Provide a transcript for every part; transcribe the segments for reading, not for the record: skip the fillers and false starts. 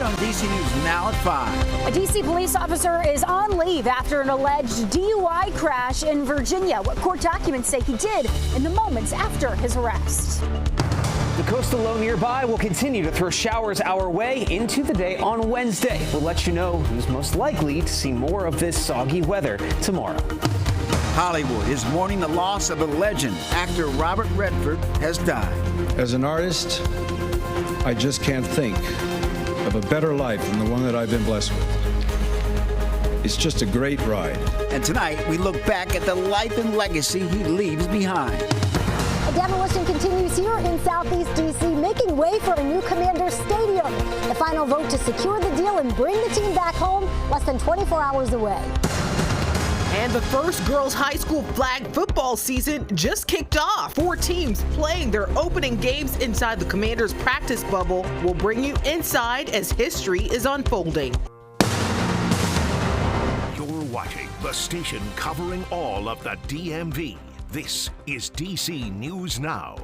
ahead on DC News Now at 5. A D.C. police officer is on leave after an alleged DUI crash in Virginia. What court documents say he did in the moments after his arrest. The coastal low nearby will continue to throw showers our way into the day on Wednesday. We'll let you know who's most likely to see more of this soggy weather tomorrow. Hollywood is mourning the loss of a legend. Actor Robert Redford has died. As an artist, I just can't think of a better life than the one that I've been blessed with. It's just a great ride. And tonight, we look back at the life and legacy he leaves behind. Demolition continues here in Southeast D.C., making way for a new Commanders Stadium. The final vote to secure the deal and bring the team back home less than 24 hours away. And the first girls high school flag football season just kicked off. 4 teams playing their opening games inside the Commanders practice bubble. We'll bring you inside as history is unfolding. You're watching the station covering all of the DMV. This is DC News Now.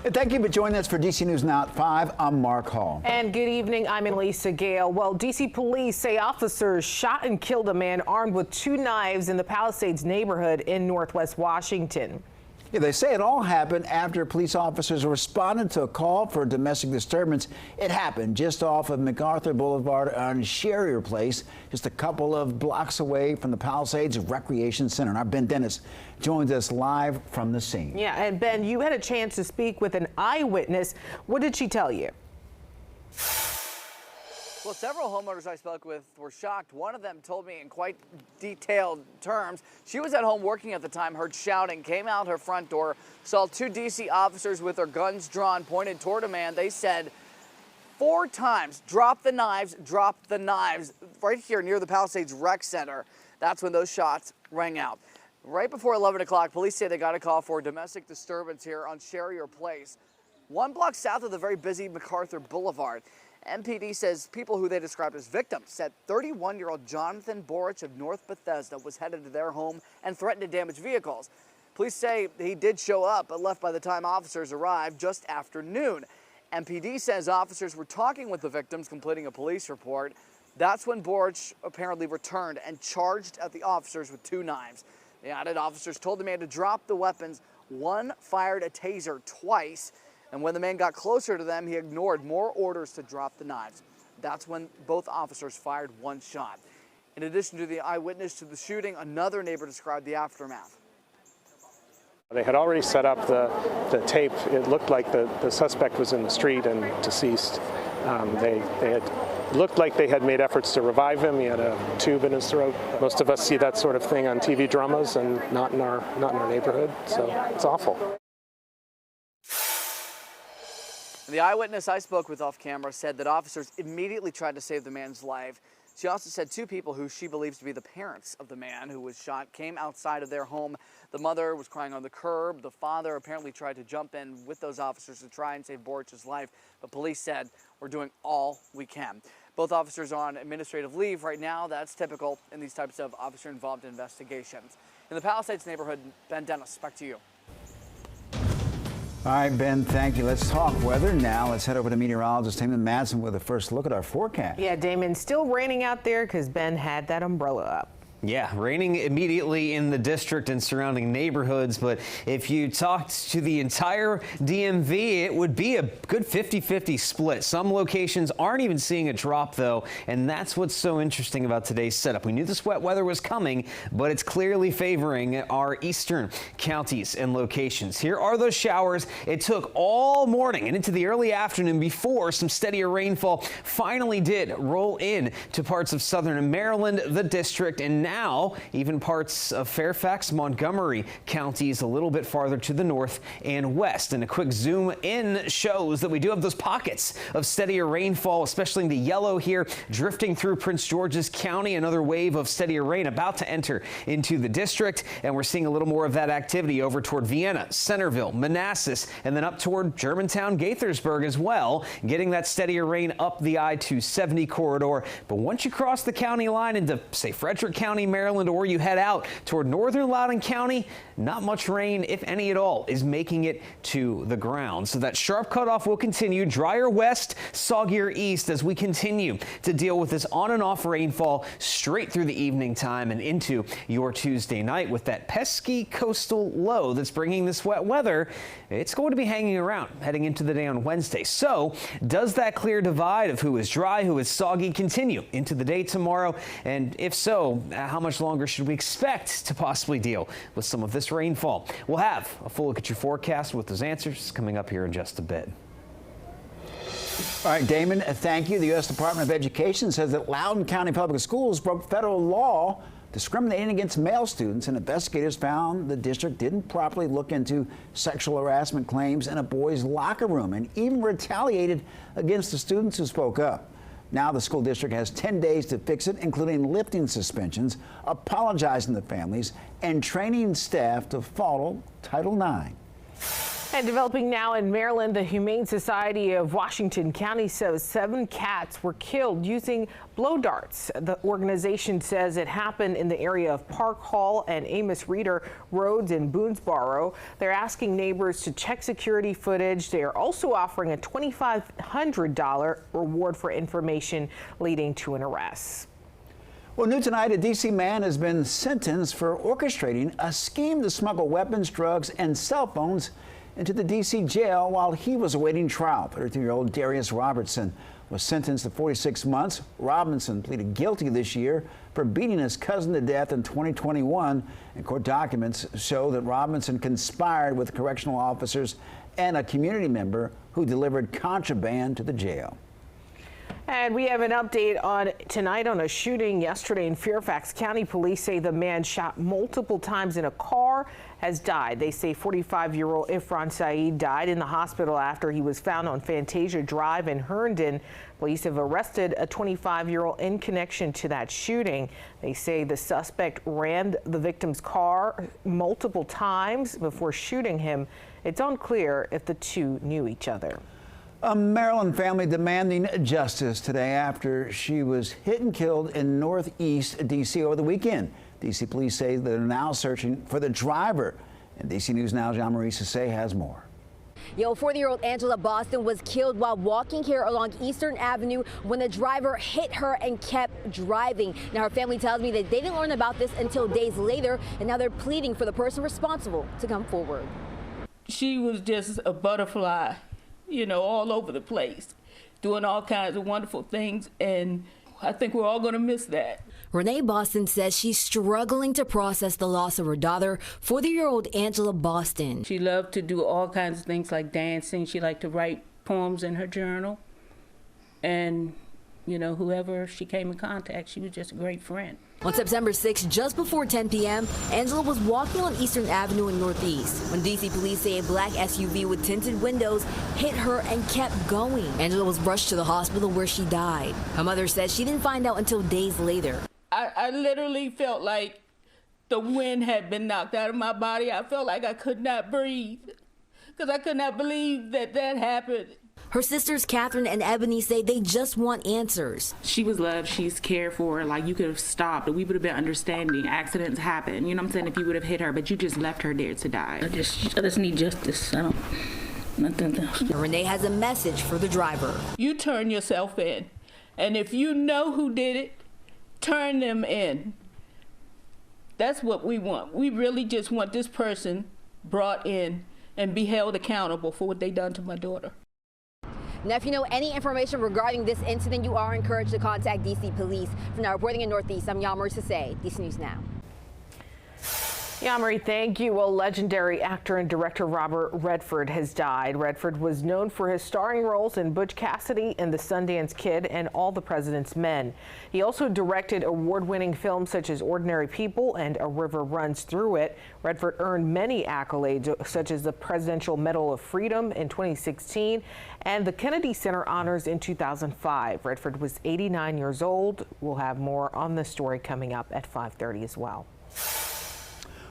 Thank you for joining us for DC News Now at 5. I'm Mark Hall. And good evening. I'm Elisa Gale. Well, DC police say officers shot and killed a man armed with 2 knives in the Palisades neighborhood in Northwest Washington. Yeah, they say it all happened after police officers responded to a call for a domestic disturbance. It happened just off of MacArthur Boulevard on Sherrier Place, just a couple of blocks away from the Palisades Recreation Center. And our Ben Dennis joins us live from the scene. Yeah, and Ben, you had a chance to speak with an eyewitness. What did she tell you? Well, several homeowners I spoke with were shocked. One of them told me in quite detailed terms she was at home working at the time, heard shouting, came out her front door, saw 2 DC officers with their guns drawn, pointed toward a man. They said 4 times, drop the knives, right here near the Palisades Rec Center. That's when those shots rang out. Right before 11 o'clock, police say they got a call for a domestic disturbance here on Sherrier Place, 1 block south of the very busy MacArthur Boulevard. MPD says people who they described as victims said 31-year-old Jonathan Borich of North Bethesda was headed to their home and threatened to damage vehicles. Police say he did show up, but left by the time officers arrived just after noon. MPD says officers were talking with the victims, completing a police report. That's when Borich apparently returned and charged at the officers with 2 knives. The added officers told the man to drop the weapons. One fired a taser twice. And when the man got closer to them, he ignored more orders to drop the knives. That's when both officers fired 1 shot. In addition to the eyewitness to the shooting, another neighbor described the aftermath. They had already set up the tape. It looked like the suspect was in the street and deceased. They had looked like they had made efforts to revive him. He had a tube in his throat. Most of us see that sort of thing on TV dramas and not in our neighborhood. So it's awful. The eyewitness I spoke with off camera said that officers immediately tried to save the man's life. She also said 2 people who she believes to be the parents of the man who was shot came outside of their home. The mother was crying on the curb. The father apparently tried to jump in with those officers to try and save Borich's life, but police said, we're doing all we can. Both officers are on administrative leave right now. That's typical in these types of officer-involved investigations. In the Palisades neighborhood, Ben Dennis, back to you. All right, Ben, thank you. Let's talk weather now. Let's head over to meteorologist Damon Madsen with a first look at our forecast. Yeah, Damon, still raining out there because Ben had that umbrella up. Yeah, raining immediately in the district and surrounding neighborhoods. But if you talked to the entire DMV, it would be a good 50-50 split. Some locations aren't even seeing a drop, though, and that's what's so interesting about today's setup. We knew this wet weather was coming, but it's clearly favoring our eastern counties and locations. Here are those showers. It took all morning and into the early afternoon before some steadier rainfall finally did roll in to parts of southern Maryland, the district, and now even parts of Fairfax, Montgomery counties a little bit farther to the north and west. And a quick zoom in shows that we do have those pockets of steadier rainfall, especially in the yellow here, drifting through Prince George's County. Another wave of steadier rain about to enter into the district. And we're seeing a little more of that activity over toward Vienna, Centerville, Manassas, and then up toward Germantown, Gaithersburg as well, getting that steadier rain up the I-270 corridor. But once you cross the county line into, say, Frederick County, County, Maryland, or you head out toward northern Loudoun County, not much rain, if any at all, is making it to the ground. So that sharp cutoff will continue. Drier west, soggier east as we continue to deal with this on and off rainfall straight through the evening time and into your Tuesday night with that pesky coastal low that's bringing this wet weather. It's going to be hanging around heading into the day on Wednesday. So does that clear divide of who is dry, who is soggy continue into the day tomorrow? And if so, how much longer should we expect to possibly deal with some of this rainfall? We'll have a full look at your forecast with those answers coming up here in just a bit. All right, Damon, thank you. The U.S. Department of Education says that Loudoun County Public Schools broke federal law discriminating against male students, and investigators found the district didn't properly look into sexual harassment claims in a boys' locker room and even retaliated against the students who spoke up. Now the school district has 10 days to fix it, including lifting suspensions, apologizing to families, and training staff to follow Title IX. And developing now in Maryland, the Humane Society of Washington County says 7 cats were killed using blow darts. The organization says it happened in the area of Park Hall and Amos Reeder roads in Boonesboro. They're asking neighbors to check security footage. They are also offering a $2,500 reward for information leading to an arrest. Well, new tonight, a D.C. man has been sentenced for orchestrating a scheme to smuggle weapons, drugs, and cell phones into the D.C. jail while he was awaiting trial. 33-year-old Darius Robertson was sentenced to 46 months. Robinson pleaded guilty this year for beating his cousin to death in 2021. And court documents show that Robinson conspired with correctional officers and a community member who delivered contraband to the jail. And we have an update on tonight on a shooting yesterday in Fairfax County. Police say the man shot multiple times in a car has died. They say 45-year-old Ifran Saeed died in the hospital after he was found on Fantasia Drive in Herndon. Police have arrested a 25-year-old in connection to that shooting. They say the suspect rammed the victim's car multiple times before shooting him. It's unclear if the two knew each other. A Maryland family demanding justice today after she was hit and killed in Northeast D.C. over the weekend. D.C. police say they're now searching for the driver. And D.C. News Now, John Marie Sase has more. 40-year-old Angela Boston was killed while walking here along Eastern Avenue when the driver hit her and kept driving. Now, her family tells me that they didn't learn about this until days later, and now they're pleading for the person responsible to come forward. She was just a butterfly, you know, all over the place, doing all kinds of wonderful things, and I think we're all going to miss that. Renee Boston says she's struggling to process the loss of her daughter, 40-year-old Angela Boston. She loved to do all kinds of things like dancing. She liked to write poems in her journal, and, you know, whoever she came in contact, she was just a great friend. On September 6th, just before 10 p.m., Angela was walking on Eastern Avenue in Northeast when D.C. police say a black SUV with tinted windows hit her and kept going. Angela was rushed to the hospital where she died. Her mother says she didn't find out until days later. I literally felt like the wind had been knocked out of my body. I felt like I could not breathe because I could not believe that that happened. Her sisters, Catherine and Ebony, say they just want answers. She was loved, she's cared for, like you could have stopped, we would have been understanding. Accidents happen, you know what I'm saying, if you would have hit her, but you just left her there to die. I just need justice, nothing else. Renee has a message for the driver. You turn yourself in, and if you know who did it, turn them in. That's what we want. We really just want this person brought in and be held accountable for what they done to my daughter. Now, if you know any information regarding this incident, you are encouraged to contact D.C. police. For now, reporting in Northeast, I'm Yamari Sase, D.C. News Now. Yamari, thank you. Well, legendary actor and director Robert Redford has died. Redford was known for his starring roles in Butch Cassidy and The Sundance Kid and All the President's Men. He also directed award-winning films such as Ordinary People and A River Runs Through It. Redford earned many accolades, such as the Presidential Medal of Freedom in 2016 and the Kennedy Center Honors in 2005. Redford was 89 years old. We'll have more on this story coming up at 5:30 as well.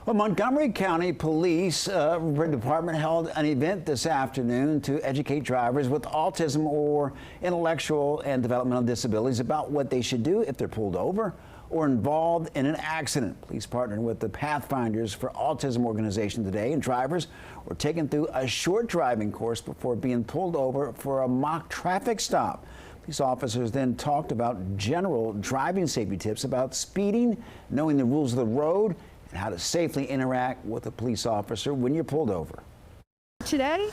Well, Montgomery County Police Department held an event this afternoon to educate drivers with autism or intellectual and developmental disabilities about what they should do if they're pulled over. or involved in an accident. Police partnered with the Pathfinders for Autism organization today, and drivers were taken through a short driving course before being pulled over for a mock traffic stop. Police officers then talked about general driving safety tips about speeding, knowing the rules of the road, and how to safely interact with a police officer when you're pulled over. Today,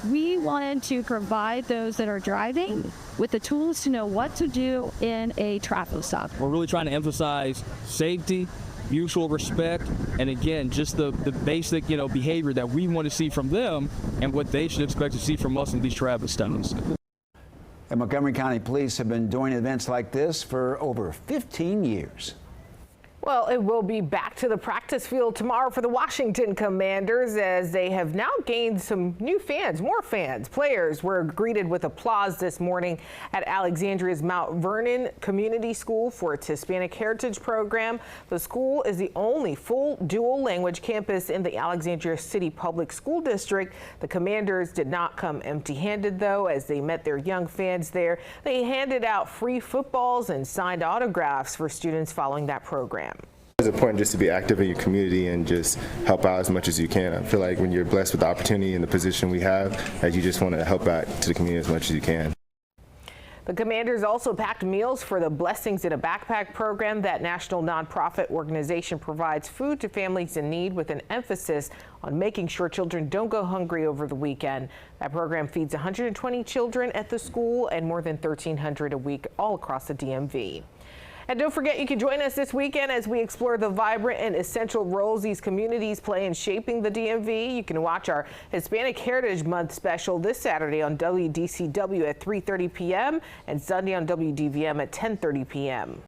we wanted to provide those that are driving with the tools to know what to do in a traffic stop. We're really trying to emphasize safety, mutual respect, and again, just the basic, behavior that we want to see from them and what they should expect to see from us in these traffic stops. And Montgomery County Police have been doing events like this for over 15 years. Well, it will be back to the practice field tomorrow for the Washington Commanders, as they have now gained some new fans, more fans. Players were greeted with applause this morning at Alexandria's Mount Vernon Community School for its Hispanic Heritage Program. The school is the only full dual language campus in the Alexandria City Public School District. The Commanders did not come empty-handed, though, as they met their young fans there. They handed out free footballs and signed autographs for students following that program. It's important just to be active in your community and just help out as much as you can. I feel like when you're blessed with the opportunity and the position we have, that you just want to help out to the community as much as you can. The Commanders also packed meals for the Blessings in a Backpack program. That national nonprofit organization provides food to families in need with an emphasis on making sure children don't go hungry over the weekend. That program feeds 120 children at the school and more than 1,300 a week all across the DMV. And don't forget, you can join us this weekend as we explore the vibrant and essential roles these communities play in shaping the DMV. You can watch our Hispanic Heritage Month special this Saturday on WDCW at 3:30 p.m. and Sunday on WDVM at 10:30 p.m.